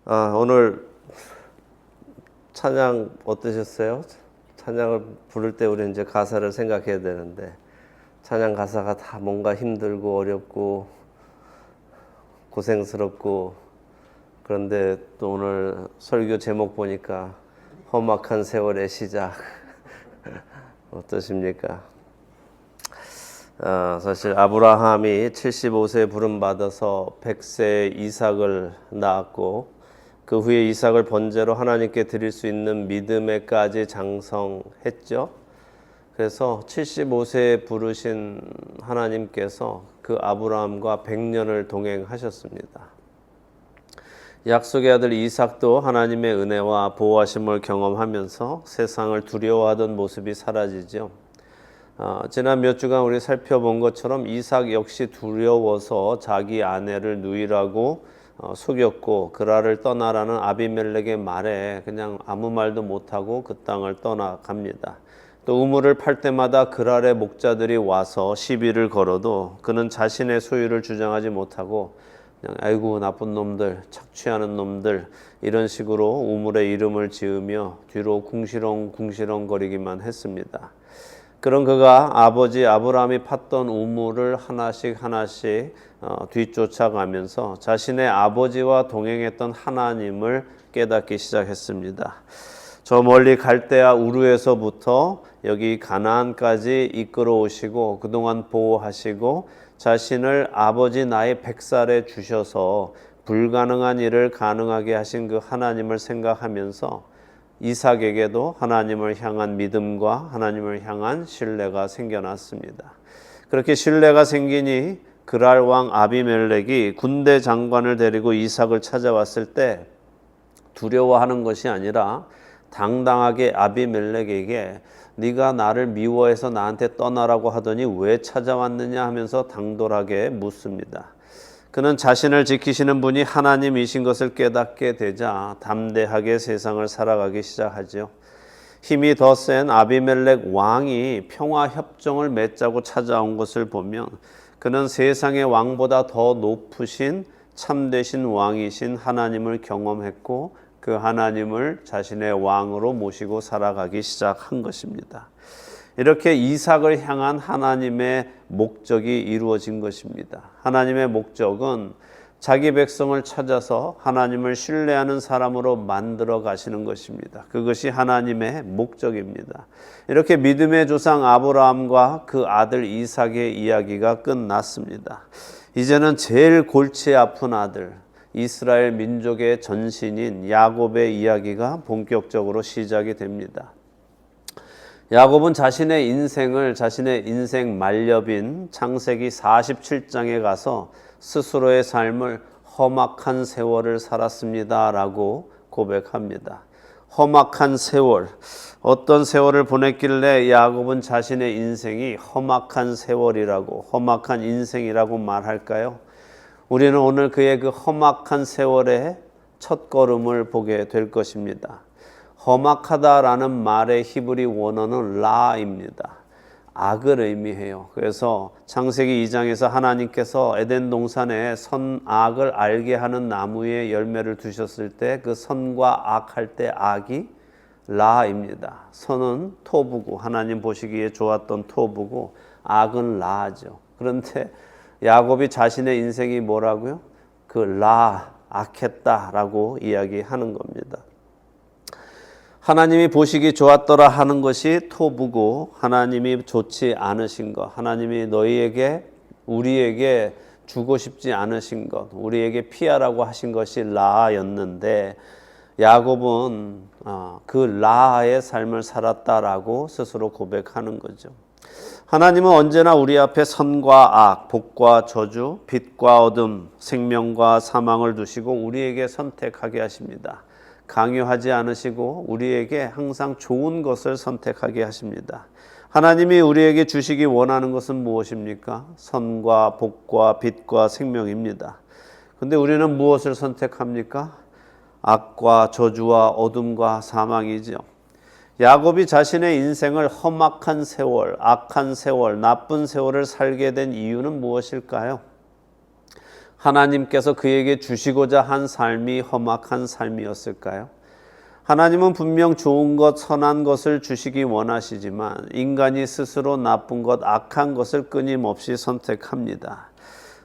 오늘 찬양 어떠셨어요? 찬양을 부를 때 우리 이제 가사를 생각해야 되는데 찬양 가사가 다 뭔가 힘들고 어렵고 고생스럽고 그런데 또 오늘 설교 제목 보니까 험악한 세월의 시작 어떠십니까? 사실 아브라함이 75세에 부름받아서 100세에 이삭을 낳았고 그 후에 이삭을 번제로 하나님께 드릴 수 있는 믿음에까지 장성했죠. 그래서 75세에 부르신 하나님께서 그 아브라함과 100년을 동행하셨습니다. 약속의 아들 이삭도 하나님의 은혜와 보호하심을 경험하면서 세상을 두려워하던 모습이 사라지죠. 지난 몇 주간 우리 살펴본 것처럼 이삭 역시 두려워서 자기 아내를 누이라고 속였고 그랄을 떠나라는 아비멜렉의 말에 그냥 아무 말도 못하고 그 땅을 떠나갑니다. 또 우물을 팔 때마다 그랄의 목자들이 와서 시비를 걸어도 그는 자신의 소유를 주장하지 못하고 그냥 아이고 나쁜 놈들, 착취하는 놈들 이런 식으로 우물의 이름을 지으며 뒤로 궁시렁궁시렁 거리기만 했습니다. 그런 그가 아버지 아브라함이 팠던 우물을 하나씩 뒤쫓아가면서 자신의 아버지와 동행했던 하나님을 깨닫기 시작했습니다. 저 멀리 갈대아 우르에서부터 여기 가나안까지 이끌어 오시고 그동안 보호하시고 자신을 아버지 나이 100살에 주셔서 불가능한 일을 가능하게 하신 그 하나님을 생각하면서 이삭에게도 하나님을 향한 믿음과 하나님을 향한 신뢰가 생겨났습니다. 그렇게 신뢰가 생기니 그랄 왕 아비멜렉이 군대 장관을 데리고 이삭을 찾아왔을 때 두려워하는 것이 아니라 당당하게 아비멜렉에게 네가 나를 미워해서 나한테 떠나라고 하더니 왜 찾아왔느냐 하면서 당돌하게 묻습니다. 그는 자신을 지키시는 분이 하나님이신 것을 깨닫게 되자 담대하게 세상을 살아가기 시작하죠. 힘이 더 센 아비멜렉 왕이 평화협정을 맺자고 찾아온 것을 보면 그는 세상의 왕보다 더 높으신 참되신 왕이신 하나님을 경험했고 그 하나님을 자신의 왕으로 모시고 살아가기 시작한 것입니다. 이렇게 이삭을 향한 하나님의 목적이 이루어진 것입니다. 하나님의 목적은 자기 백성을 찾아서 하나님을 신뢰하는 사람으로 만들어 가시는 것입니다. 그것이 하나님의 목적입니다. 이렇게 믿음의 조상 아브라함과 그 아들 이삭의 이야기가 끝났습니다. 이제는 제일 골치 아픈 아들, 이스라엘 민족의 전신인 야곱의 이야기가 본격적으로 시작이 됩니다. 야곱은 자신의 인생 말렵인 창세기 47장에 가서 스스로의 삶을 험악한 세월을 살았습니다라고 고백합니다. 험악한 세월, 어떤 세월을 보냈길래 야곱은 자신의 인생이 험악한 세월이라고, 험악한 인생이라고 말할까요? 우리는 오늘 그의 그 험악한 세월의 첫걸음을 보게 될 것입니다. 험악하다라는 말의 히브리 원어는 라입니다. 악을 의미해요. 그래서 창세기 2장에서 하나님께서 에덴 동산에 선악을 알게 하는 나무에 열매를 두셨을 때 그 선과 악할 때 악이 라입니다. 선은 토부고 하나님 보시기에 좋았던 토부고 악은 라죠. 그런데 야곱이 자신의 인생이 뭐라고요? 그 라, 악했다라고 이야기하는 겁니다. 하나님이 보시기 좋았더라 하는 것이 토부고 하나님이 좋지 않으신 것, 하나님이 우리에게 주고 싶지 않으신 것, 우리에게 피하라고 하신 것이 라였는데 야곱은 그 라의 삶을 살았다라고 스스로 고백하는 거죠. 하나님은 언제나 우리 앞에 선과 악, 복과 저주, 빛과 어둠, 생명과 사망을 두시고 우리에게 선택하게 하십니다. 강요하지 않으시고 우리에게 항상 좋은 것을 선택하게 하십니다. 하나님이 우리에게 주시기 원하는 것은 무엇입니까? 선과 복과 빛과 생명입니다. 그런데 우리는 무엇을 선택합니까? 악과 저주와 어둠과 사망이죠. 야곱이 자신의 인생을 험악한 세월, 악한 세월, 나쁜 세월을 살게 된 이유는 무엇일까요? 하나님께서 그에게 주시고자 한 삶이 험악한 삶이었을까요? 하나님은 분명 좋은 것, 선한 것을 주시기 원하시지만 인간이 스스로 나쁜 것, 악한 것을 끊임없이 선택합니다.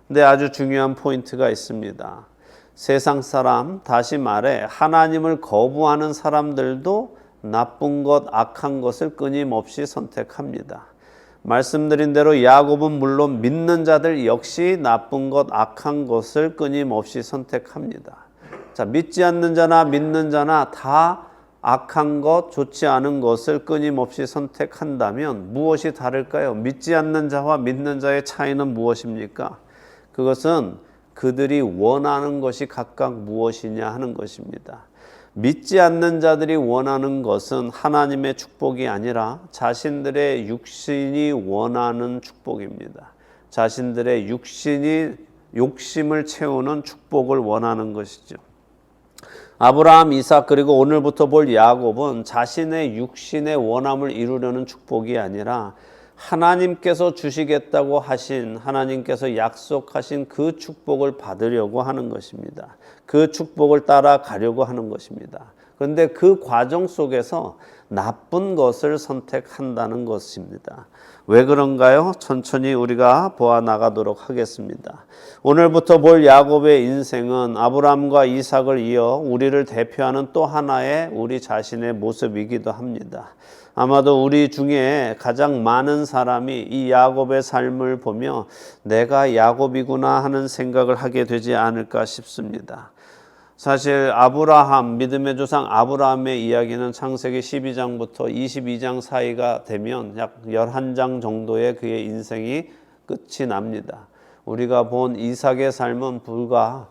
근데 아주 중요한 포인트가 있습니다. 세상 사람, 다시 말해 하나님을 거부하는 사람들도 나쁜 것, 악한 것을 끊임없이 선택합니다. 말씀드린 대로 야곱은 물론 믿는 자들 역시 나쁜 것, 악한 것을 끊임없이 선택합니다. 자, 믿지 않는 자나 믿는 자나 다 악한 것, 좋지 않은 것을 끊임없이 선택한다면 무엇이 다를까요? 믿지 않는 자와 믿는 자의 차이는 무엇입니까? 그것은 그들이 원하는 것이 각각 무엇이냐 하는 것입니다. 믿지 않는 자들이 원하는 것은 하나님의 축복이 아니라 자신들의 육신이 원하는 축복입니다. 자신들의 육신이 욕심을 채우는 축복을 원하는 것이죠. 아브라함, 이삭 그리고 오늘부터 볼 야곱은 자신의 육신의 원함을 이루려는 축복이 아니라 하나님께서 주시겠다고 하신, 하나님께서 약속하신 그 축복을 받으려고 하는 것입니다. 그 축복을 따라가려고 하는 것입니다. 그런데 그 과정 속에서 나쁜 것을 선택한다는 것입니다. 왜 그런가요? 천천히 우리가 보아 나가도록 하겠습니다. 오늘부터 볼 야곱의 인생은 아브라함과 이삭을 이어 우리를 대표하는 또 하나의 우리 자신의 모습이기도 합니다. 아마도 우리 중에 가장 많은 사람이 이 야곱의 삶을 보며 내가 야곱이구나 하는 생각을 하게 되지 않을까 싶습니다. 사실 아브라함, 믿음의 조상 아브라함의 이야기는 창세기 12장부터 22장 사이가 되면 약 11장 정도의 그의 인생이 끝이 납니다. 우리가 본 이삭의 삶은 불과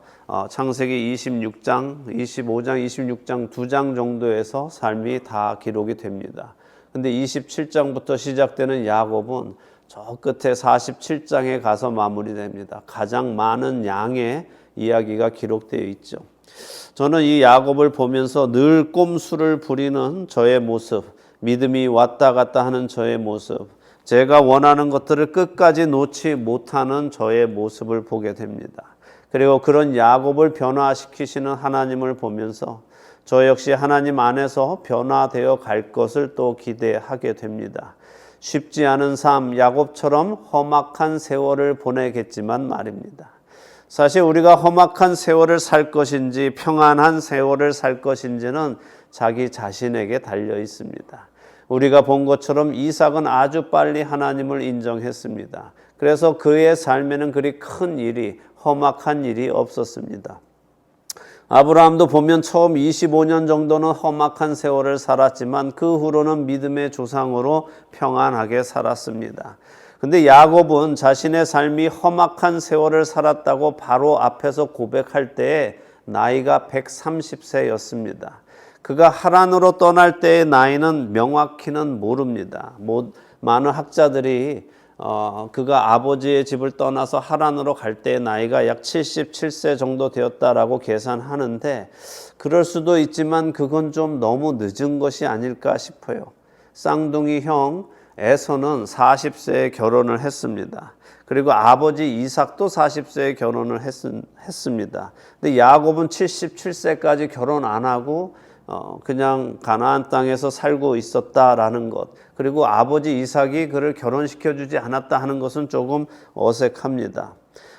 창세기 26장, 25장, 26장 2장 정도에서 삶이 다 기록이 됩니다. 근데 27장부터 시작되는 야곱은 저 끝에 47장에 가서 마무리됩니다. 가장 많은 양의 이야기가 기록되어 있죠. 저는 이 야곱을 보면서 늘 꼼수를 부리는 저의 모습, 믿음이 왔다 갔다 하는 저의 모습, 제가 원하는 것들을 끝까지 놓지 못하는 저의 모습을 보게 됩니다. 그리고 그런 야곱을 변화시키시는 하나님을 보면서 저 역시 하나님 안에서 변화되어 갈 것을 또 기대하게 됩니다. 쉽지 않은 삶, 야곱처럼 험악한 세월을 보내겠지만 말입니다. 사실 우리가 험악한 세월을 살 것인지 평안한 세월을 살 것인지는 자기 자신에게 달려 있습니다. 우리가 본 것처럼 이삭은 아주 빨리 하나님을 인정했습니다. 그래서 그의 삶에는 그리 큰 일이, 험악한 일이 없었습니다. 아브라함도 보면 처음 25년 정도는 험악한 세월을 살았지만 그 후로는 믿음의 조상으로 평안하게 살았습니다. 근데 야곱은 자신의 삶이 험악한 세월을 살았다고 바로 앞에서 고백할 때에 나이가 130세였습니다. 그가 하란으로 떠날 때의 나이는 명확히는 모릅니다. 많은 학자들이 그가 아버지의 집을 떠나서 하란으로 갈 때의 나이가 약 77세 정도 되었다라고 계산하는데 그럴 수도 있지만 그건 좀 너무 늦은 것이 아닐까 싶어요. 쌍둥이 형 에서는 40세에 결혼을 했습니다. 그리고 아버지 이삭도 40세에 결혼을 했습니다. 근데 야곱은 77세까지 결혼 안 하고 그냥 가나안 땅에서 살고 있었다라는 것, 그리고 아버지 이삭이 그를 결혼시켜주지 않았다 하는 것은 조금 어색합니다.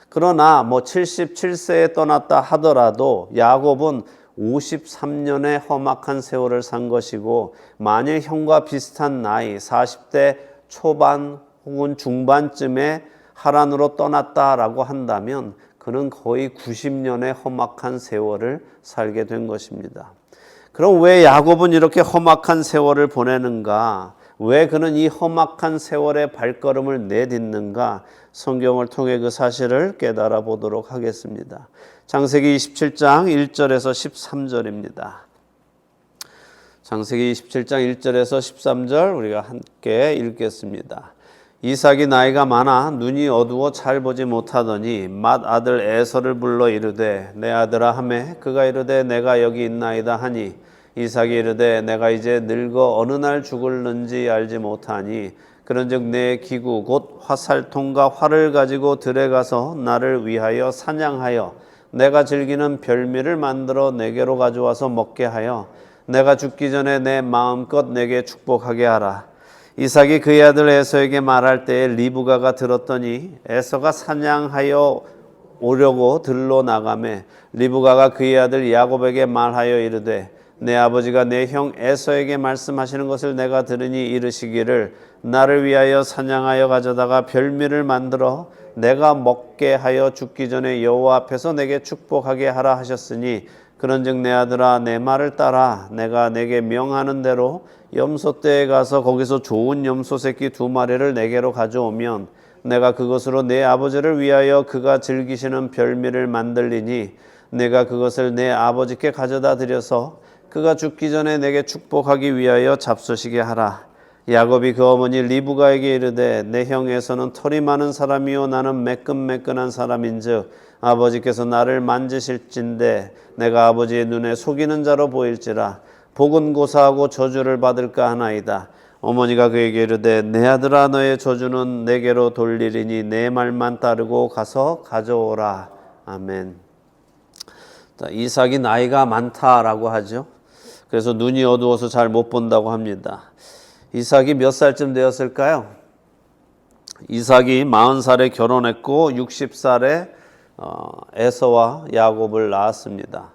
그러나 77세에 떠났다 하더라도 야곱은 53년의 험악한 세월을 산 것이고, 만일 형과 비슷한 나이 40대 초반 혹은 중반쯤에 하란으로 떠났다라고 한다면 그는 거의 90년의 험악한 세월을 살게 된 것입니다. 그럼 왜 야곱은 이렇게 험악한 세월을 보내는가? 왜 그는 이 험악한 세월의 발걸음을 내딛는가? 성경을 통해 그 사실을 깨달아 보도록 하겠습니다. 창세기 27장 1절에서 13절입니다. 창세기 27장 1절에서 13절 우리가 함께 읽겠습니다. 이삭이 나이가 많아 눈이 어두워 잘 보지 못하더니 맏아들 에서를 불러 이르되 내 아들아 하매 그가 이르되 내가 여기 있나이다 하니 이삭이 이르되 내가 이제 늙어 어느 날 죽을는지 알지 못하니 그런즉 내 기구 곧 화살통과 활을 가지고 들에 가서 나를 위하여 사냥하여 내가 즐기는 별미를 만들어 내게로 가져와서 먹게 하여 내가 죽기 전에 내 마음껏 내게 축복하게 하라. 이삭이 그의 아들 에서에게 말할 때에 리브가가 들었더니 에서가 사냥하여 오려고 들로 나가매 리브가가 그의 아들 야곱에게 말하여 이르되 내 아버지가 내 형 에서에게 말씀하시는 것을 내가 들으니 이르시기를 나를 위하여 사냥하여 가져다가 별미를 만들어 내가 먹게 하여 죽기 전에 여호와 앞에서 내게 축복하게 하라 하셨으니 그런즉 내 아들아 내 말을 따라 내가 내게 명하는 대로 염소떼에 가서 거기서 좋은 염소 새끼 2마리를 내게로 가져오면 내가 그것으로 내 아버지를 위하여 그가 즐기시는 별미를 만들리니 내가 그것을 내 아버지께 가져다 드려서 그가 죽기 전에 내게 축복하기 위하여 잡수시게 하라. 야곱이 그 어머니 리브가에게 이르되 내 형 에서는 털이 많은 사람이요 나는 매끈매끈한 사람인즉 아버지께서 나를 만지실진데 내가 아버지의 눈에 속이는 자로 보일지라 복은 고사하고 저주를 받을까 하나이다. 어머니가 그에게 이르되 내 아들아 너의 저주는 내게로 돌리리니 내 말만 따르고 가서 가져오라. 아멘. 자, 이삭이 나이가 많다라고 하죠. 그래서 눈이 어두워서 잘 못 본다고 합니다. 이삭이 몇 살쯤 되었을까요? 이삭이 40살에 결혼했고 60살에 에서와 야곱을 낳았습니다.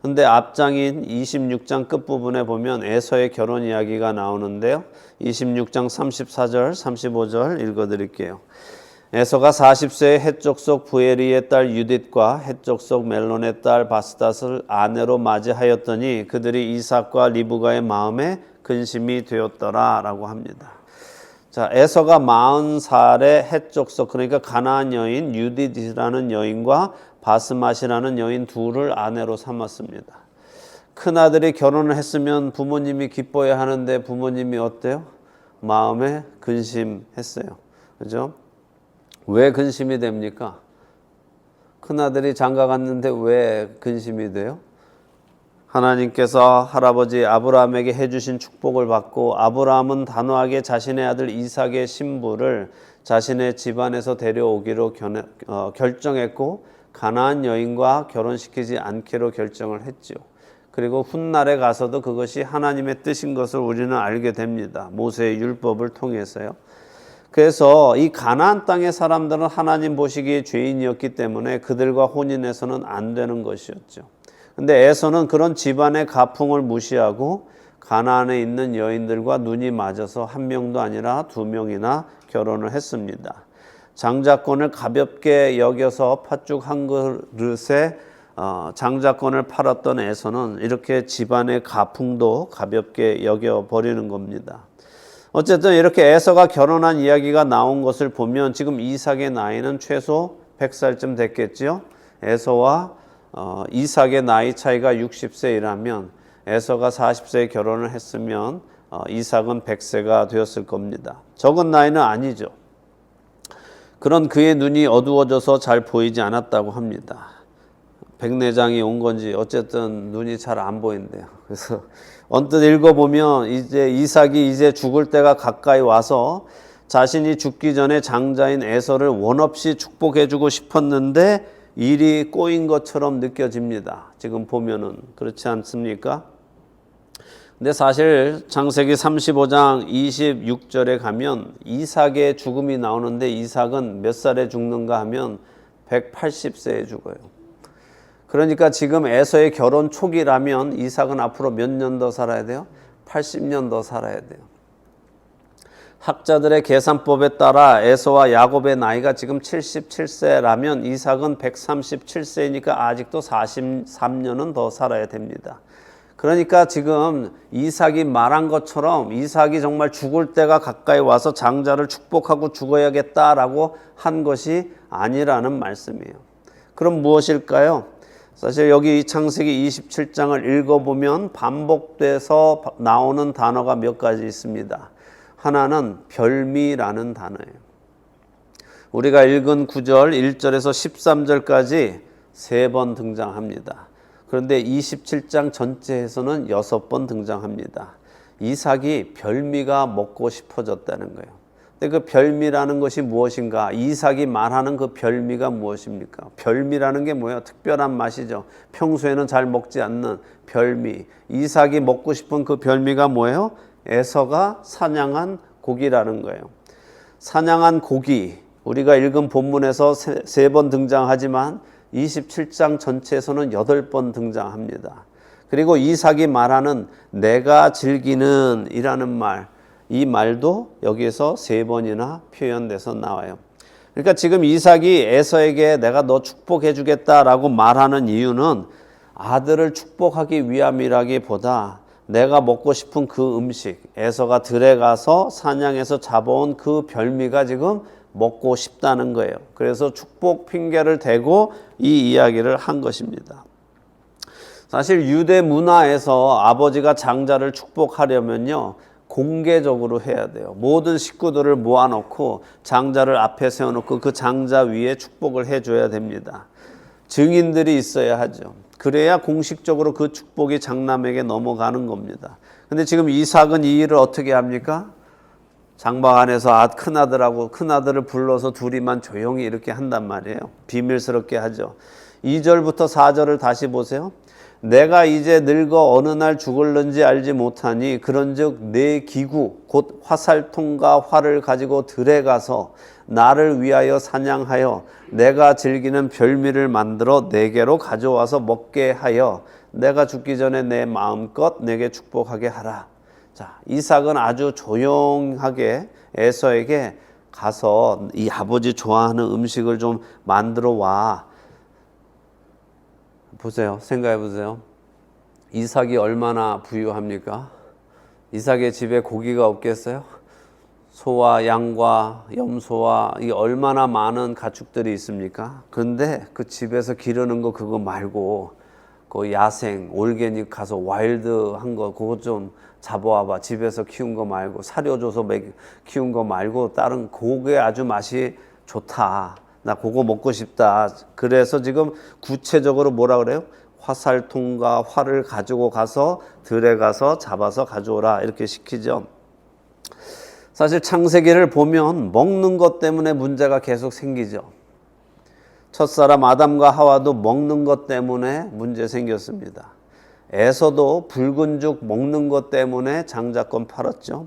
근데 앞장인 26장 끝부분에 보면 에서의 결혼 이야기가 나오는데요. 26장 34절, 35절 읽어드릴게요. 에서가 40세에 헷족속 부에리의 딸 유딧과 헷족속 멜론의 딸 바스닷을 아내로 맞이하였더니 그들이 이삭과 리브가의 마음에 근심이 되었더라 라고 합니다. 자, 에서가 40살에 헷족속 그러니까 가나안 여인 유딧이라는 여인과 바스맛이라는 여인 둘을 아내로 삼았습니다. 큰아들이 결혼을 했으면 부모님이 기뻐해야 하는데 부모님이 어때요? 마음에 근심했어요. 그죠? 왜 근심이 됩니까? 큰아들이 장가 갔는데 왜 근심이 돼요? 하나님께서 할아버지 아브라함에게 해주신 축복을 받고 아브라함은 단호하게 자신의 아들 이삭의 신부를 자신의 집안에서 데려오기로 결정했고 가나안 여인과 결혼시키지 않기로 결정을 했죠. 그리고 훗날에 가서도 그것이 하나님의 뜻인 것을 우리는 알게 됩니다. 모세의 율법을 통해서요. 그래서 이 가나안 땅의 사람들은 하나님 보시기에 죄인이었기 때문에 그들과 혼인해서는 안 되는 것이었죠. 근데 에서는 그런 집안의 가풍을 무시하고 가나안에 있는 여인들과 눈이 맞아서 1명도 아니라 2명이나 결혼을 했습니다. 장자권을 가볍게 여겨서 팥죽 한 그릇에 장자권을 팔았던 에서는 이렇게 집안의 가풍도 가볍게 여겨버리는 겁니다. 어쨌든 이렇게 에서가 결혼한 이야기가 나온 것을 보면 지금 이삭의 나이는 최소 100살쯤 됐겠죠. 에서와 이삭의 나이 차이가 60세이라면 에서가 40세에 결혼을 했으면 이삭은 100세가 되었을 겁니다. 적은 나이는 아니죠. 그런 그의 눈이 어두워져서 잘 보이지 않았다고 합니다. 백내장이 온 건지 어쨌든 눈이 잘 안 보인대요. 그래서 언뜻 읽어보면 이제 이삭이 이제 죽을 때가 가까이 와서 자신이 죽기 전에 장자인 에서를 원없이 축복해주고 싶었는데 일이 꼬인 것처럼 느껴집니다. 지금 보면은 그렇지 않습니까? 근데 사실 창세기 35장 26절에 가면 이삭의 죽음이 나오는데 이삭은 몇 살에 죽는가 하면 180세에 죽어요. 그러니까 지금 에서의 결혼 초기라면 이삭은 앞으로 몇 년 더 살아야 돼요? 80년 더 살아야 돼요. 학자들의 계산법에 따라 에서와 야곱의 나이가 지금 77세라면 이삭은 137세이니까 아직도 43년은 더 살아야 됩니다. 그러니까 지금 이삭이 말한 것처럼 이삭이 정말 죽을 때가 가까이 와서 장자를 축복하고 죽어야겠다라고 한 것이 아니라는 말씀이에요. 그럼 무엇일까요? 사실 여기 이 창세기 27장을 읽어보면 반복돼서 나오는 단어가 몇 가지 있습니다. 하나는 별미라는 단어예요. 우리가 읽은 9절 1절에서 13절까지 3번 등장합니다. 그런데 27장 전체에서는 6번 등장합니다. 이삭이 별미가 먹고 싶어졌다는 거예요. 근데 그 별미라는 것이 무엇인가? 이삭이 말하는 그 별미가 무엇입니까? 별미라는 게 뭐예요? 특별한 맛이죠. 평소에는 잘 먹지 않는 별미. 이삭이 먹고 싶은 그 별미가 뭐예요? 에서가 사냥한 고기라는 거예요. 사냥한 고기. 우리가 읽은 본문에서 세 번 등장하지만 27장 전체에서는 8번 등장합니다. 그리고 이삭이 말하는 내가 즐기는 이라는 말, 이 말도 여기에서 3번이나 표현돼서 나와요. 그러니까 지금 이삭이 에서에게 내가 너 축복해 주겠다라고 말하는 이유는 아들을 축복하기 위함이라기보다 내가 먹고 싶은 그 음식, 에서가 들에 가서 사냥해서 잡아온 그 별미가 지금 먹고 싶다는 거예요. 그래서 축복 핑계를 대고 이 이야기를 한 것입니다. 사실 유대 문화에서 아버지가 장자를 축복하려면요, 공개적으로 해야 돼요. 모든 식구들을 모아놓고 장자를 앞에 세워놓고 그 장자 위에 축복을 해줘야 됩니다. 증인들이 있어야 하죠. 그래야 공식적으로 그 축복이 장남에게 넘어가는 겁니다. 근데 지금 이삭은 이 일을 어떻게 합니까? 장막 안에서 큰아들을 불러서 둘이만 조용히 이렇게 한단 말이에요. 비밀스럽게 하죠. 2절부터 4절을 다시 보세요. 내가 이제 늙어 어느 날 죽을는지 알지 못하니 그런즉 내 기구 곧 화살통과 활을 가지고 들에 가서 나를 위하여 사냥하여 내가 즐기는 별미를 만들어 내게로 가져와서 먹게 하여 내가 죽기 전에 내 마음껏 내게 축복하게 하라. 자, 이삭은 아주 조용하게 에서에게 가서 이 아버지 좋아하는 음식을 좀 만들어 와. 보세요. 생각해 보세요. 이삭이 얼마나 부유합니까? 이삭의 집에 고기가 없겠어요? 소와 양과 염소와 이 얼마나 많은 가축들이 있습니까? 근데 그 집에서 기르는 거 그거 말고 그 야생 올게닉 가서 와일드한 거 그거 좀 잡아와봐. 집에서 키운 거 말고 사료 줘서 키운 거 말고 다른 그게 아주 맛이 좋다. 나 그거 먹고 싶다. 그래서 지금 구체적으로 뭐라 그래요? 화살통과 활을 가지고 가서 들에 가서 잡아서 가져오라 이렇게 시키죠. 사실 창세기를 보면 먹는 것 때문에 문제가 계속 생기죠. 첫사람 아담과 하와도 먹는 것 때문에 문제 생겼습니다. 에서도 붉은 죽 먹는 것 때문에 장자권 팔았죠.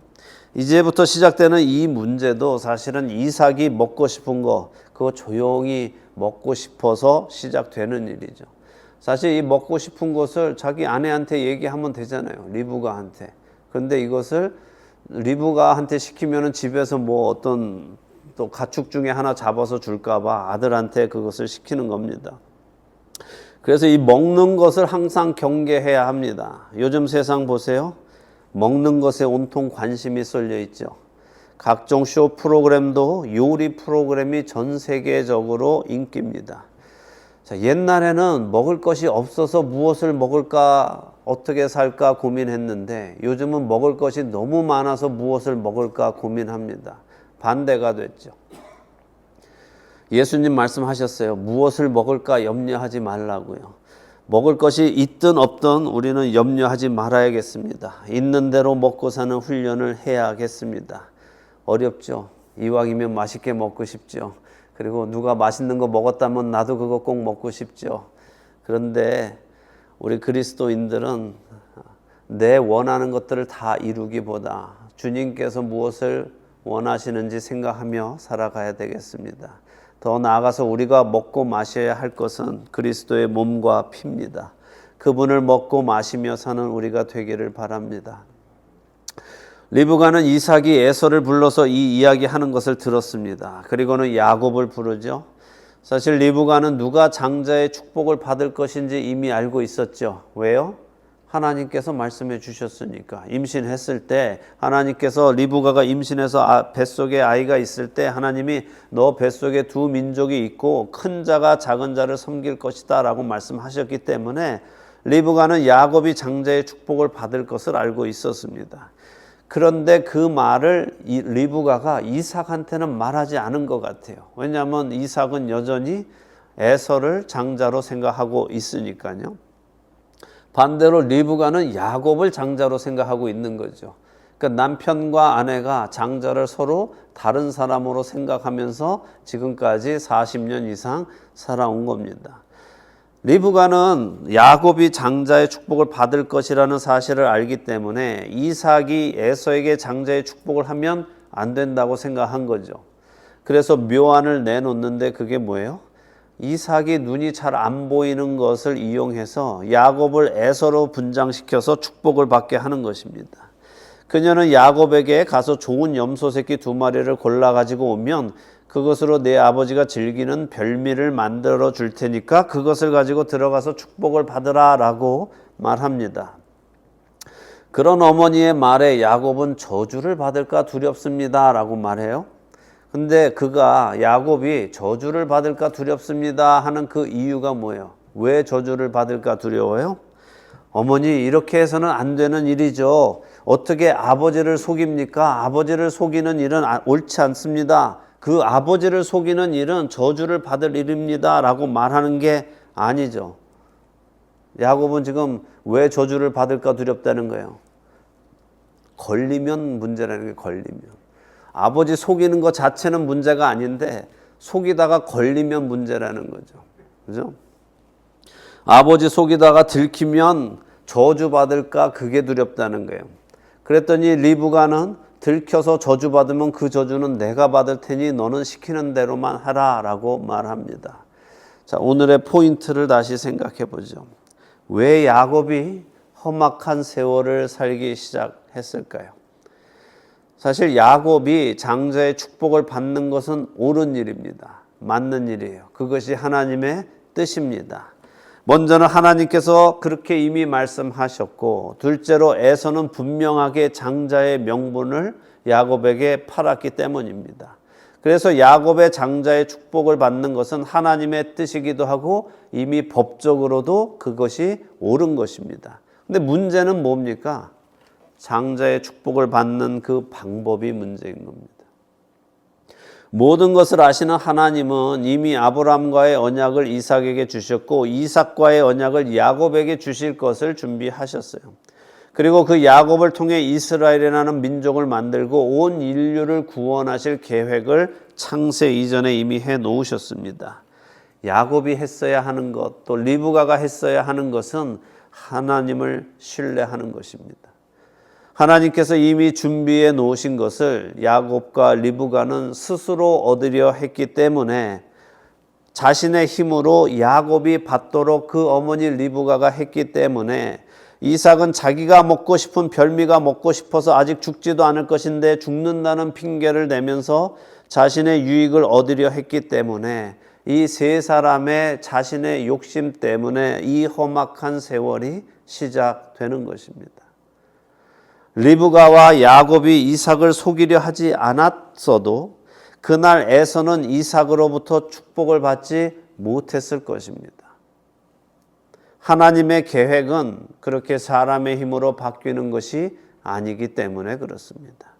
이제부터 시작되는 이 문제도 사실은 이삭이 먹고 싶은 거 그거 조용히 먹고 싶어서 시작되는 일이죠. 사실 이 먹고 싶은 것을 자기 아내한테 얘기하면 되잖아요. 리브가한테. 그런데 이것을 리브가한테 시키면은 집에서 뭐 어떤 또 가축 중에 하나 잡아서 줄까봐 아들한테 그것을 시키는 겁니다. 그래서 이 먹는 것을 항상 경계해야 합니다. 요즘 세상 보세요. 먹는 것에 온통 관심이 쏠려 있죠. 각종 쇼 프로그램도 요리 프로그램이 전 세계적으로 인기입니다. 자, 옛날에는 먹을 것이 없어서 무엇을 먹을까, 어떻게 살까 고민했는데 요즘은 먹을 것이 너무 많아서 무엇을 먹을까 고민합니다. 반대가 됐죠. 예수님 말씀하셨어요. 무엇을 먹을까 염려하지 말라고요. 먹을 것이 있든 없든 우리는 염려하지 말아야겠습니다. 있는 대로 먹고 사는 훈련을 해야겠습니다. 어렵죠. 이왕이면 맛있게 먹고 싶죠. 그리고 누가 맛있는 거 먹었다면 나도 그거 꼭 먹고 싶죠. 그런데 우리 그리스도인들은 내 원하는 것들을 다 이루기보다 주님께서 무엇을 원하시는지 생각하며 살아가야 되겠습니다. 더 나아가서 우리가 먹고 마셔야 할 것은 그리스도의 몸과 피입니다. 그분을 먹고 마시며 사는 우리가 되기를 바랍니다. 리브가는 이삭이 에서를 불러서 이 이야기하는 것을 들었습니다. 그리고는 야곱을 부르죠. 사실 리브가는 누가 장자의 축복을 받을 것인지 이미 알고 있었죠. 왜요? 하나님께서 말씀해 주셨으니까. 임신했을 때 하나님께서 리브가가 임신해서 뱃속에 아이가 있을 때 하나님이 너 뱃속에 두 민족이 있고 큰 자가 작은 자를 섬길 것이다 라고 말씀하셨기 때문에 리브가는 야곱이 장자의 축복을 받을 것을 알고 있었습니다. 그런데 그 말을 리브가가 이삭한테는 말하지 않은 것 같아요. 왜냐하면 이삭은 여전히 에서를 장자로 생각하고 있으니까요. 반대로 리브가는 야곱을 장자로 생각하고 있는 거죠. 그러니까 남편과 아내가 장자를 서로 다른 사람으로 생각하면서 지금까지 40년 이상 살아온 겁니다. 리브가는 야곱이 장자의 축복을 받을 것이라는 사실을 알기 때문에 이삭이 에서에게 장자의 축복을 하면 안 된다고 생각한 거죠. 그래서 묘안을 내놓는데 그게 뭐예요? 이삭이 눈이 잘 안 보이는 것을 이용해서 야곱을 에서로 분장시켜서 축복을 받게 하는 것입니다. 그녀는 야곱에게 가서 좋은 염소 새끼 2마리를 골라 가지고 오면 그것으로 내 아버지가 즐기는 별미를 만들어 줄 테니까 그것을 가지고 들어가서 축복을 받으라 라고 말합니다. 그런 어머니의 말에 야곱은 저주를 받을까 두렵습니다 라고 말해요. 근데 야곱이 저주를 받을까 두렵습니다 하는 그 이유가 뭐예요? 왜 저주를 받을까 두려워요? 어머니, 이렇게 해서는 안 되는 일이죠. 어떻게 아버지를 속입니까? 아버지를 속이는 일은 옳지 않습니다. 그 아버지를 속이는 일은 저주를 받을 일입니다 라고 말하는 게 아니죠. 야곱은 지금 왜 저주를 받을까 두렵다는 거예요? 걸리면 문제라는 게 걸리면. 아버지 속이는 것 자체는 문제가 아닌데 속이다가 걸리면 문제라는 거죠. 그죠? 아버지 속이다가 들키면 저주받을까 그게 두렵다는 거예요. 그랬더니 리브가는 들켜서 저주받으면 그 저주는 내가 받을 테니 너는 시키는 대로만 하라 라고 말합니다. 자, 오늘의 포인트를 다시 생각해 보죠. 왜 야곱이 험악한 세월을 살기 시작했을까요? 사실 야곱이 장자의 축복을 받는 것은 옳은 일입니다. 맞는 일이에요. 그것이 하나님의 뜻입니다. 먼저는 하나님께서 그렇게 이미 말씀하셨고, 둘째로 에서는 분명하게 장자의 명분을 야곱에게 팔았기 때문입니다. 그래서 야곱의 장자의 축복을 받는 것은 하나님의 뜻이기도 하고 이미 법적으로도 그것이 옳은 것입니다. 근데 문제는 뭡니까? 장자의 축복을 받는 그 방법이 문제인 겁니다. 모든 것을 아시는 하나님은 이미 아브라함과의 언약을 이삭에게 주셨고 이삭과의 언약을 야곱에게 주실 것을 준비하셨어요. 그리고 그 야곱을 통해 이스라엘이라는 민족을 만들고 온 인류를 구원하실 계획을 창세 이전에 이미 해 놓으셨습니다. 야곱이 했어야 하는 것, 또 리브가가 했어야 하는 것은 하나님을 신뢰하는 것입니다. 하나님께서 이미 준비해 놓으신 것을 야곱과 리브가는 스스로 얻으려 했기 때문에 자신의 힘으로 야곱이 받도록 그 어머니 리브가가 했기 때문에 이삭은 자기가 먹고 싶은 별미가 먹고 싶어서 아직 죽지도 않을 것인데 죽는다는 핑계를 대면서 자신의 유익을 얻으려 했기 때문에 이 세 사람의 자신의 욕심 때문에 이 험악한 세월이 시작되는 것입니다. 리브가와 야곱이 이삭을 속이려 하지 않았어도 그날 에서는 이삭으로부터 축복을 받지 못했을 것입니다. 하나님의 계획은 그렇게 사람의 힘으로 바뀌는 것이 아니기 때문에 그렇습니다.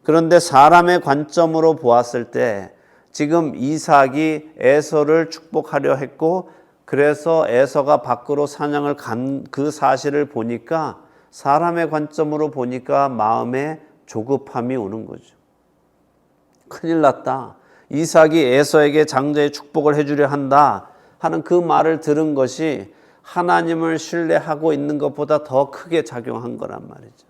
그런데 사람의 관점으로 보았을 때 지금 이삭이 에서를 축복하려 했고 그래서 에서가 밖으로 사냥을 간 그 사실을 보니까 사람의 관점으로 보니까 마음에 조급함이 오는 거죠. 큰일 났다. 이삭이 에서에게 장자의 축복을 해주려 한다 하는 그 말을 들은 것이 하나님을 신뢰하고 있는 것보다 더 크게 작용한 거란 말이죠.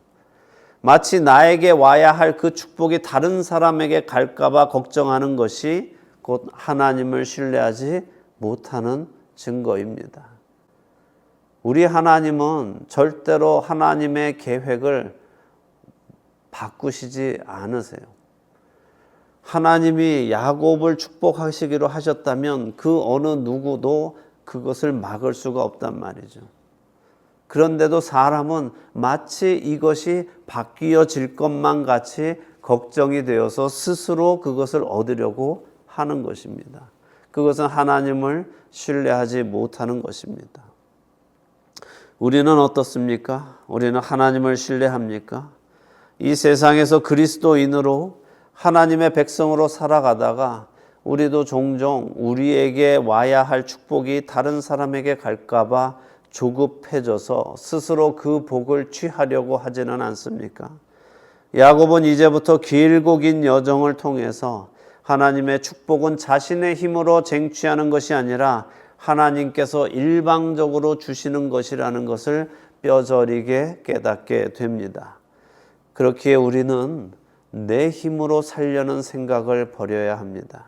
마치 나에게 와야 할 그 축복이 다른 사람에게 갈까 봐 걱정하는 것이 곧 하나님을 신뢰하지 못하는 증거입니다. 우리 하나님은 절대로 하나님의 계획을 바꾸시지 않으세요. 하나님이 야곱을 축복하시기로 하셨다면 그 어느 누구도 그것을 막을 수가 없단 말이죠. 그런데도 사람은 마치 이것이 바뀌어질 것만 같이 걱정이 되어서 스스로 그것을 얻으려고 하는 것입니다. 그것은 하나님을 신뢰하지 못하는 것입니다. 우리는 어떻습니까? 우리는 하나님을 신뢰합니까? 이 세상에서 그리스도인으로 하나님의 백성으로 살아가다가 우리도 종종 우리에게 와야 할 축복이 다른 사람에게 갈까 봐 조급해져서 스스로 그 복을 취하려고 하지는 않습니까? 야곱은 이제부터 길고 긴 여정을 통해서 하나님의 축복은 자신의 힘으로 쟁취하는 것이 아니라 하나님께서 일방적으로 주시는 것이라는 것을 뼈저리게 깨닫게 됩니다. 그렇기에 우리는 내 힘으로 살려는 생각을 버려야 합니다.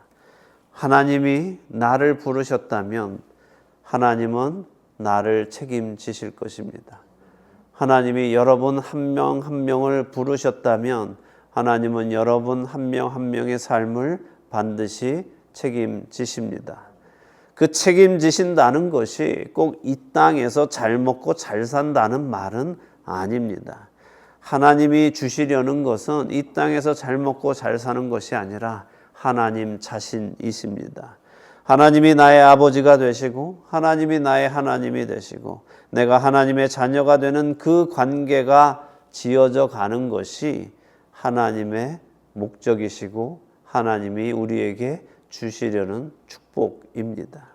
하나님이 나를 부르셨다면 하나님은 나를 책임지실 것입니다. 하나님이 여러분 한 명 한 명을 부르셨다면 하나님은 여러분 한 명 한 명의 삶을 반드시 책임지십니다. 그 책임지신다는 것이 꼭 이 땅에서 잘 먹고 잘 산다는 말은 아닙니다. 하나님이 주시려는 것은 이 땅에서 잘 먹고 잘 사는 것이 아니라 하나님 자신이십니다. 하나님이 나의 아버지가 되시고 하나님이 나의 하나님이 되시고 내가 하나님의 자녀가 되는 그 관계가 지어져 가는 것이 하나님의 목적이시고 하나님이 우리에게 주시려는 축복입니다.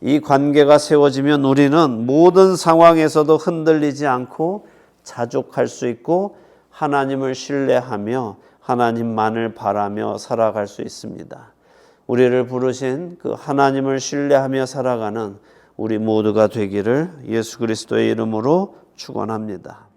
이 관계가 세워지면 우리는 모든 상황에서도 흔들리지 않고 자족할 수 있고 하나님을 신뢰하며 하나님만을 바라며 살아갈 수 있습니다. 우리를 부르신 그 하나님을 신뢰하며 살아가는 우리 모두가 되기를 예수 그리스도의 이름으로 축원합니다.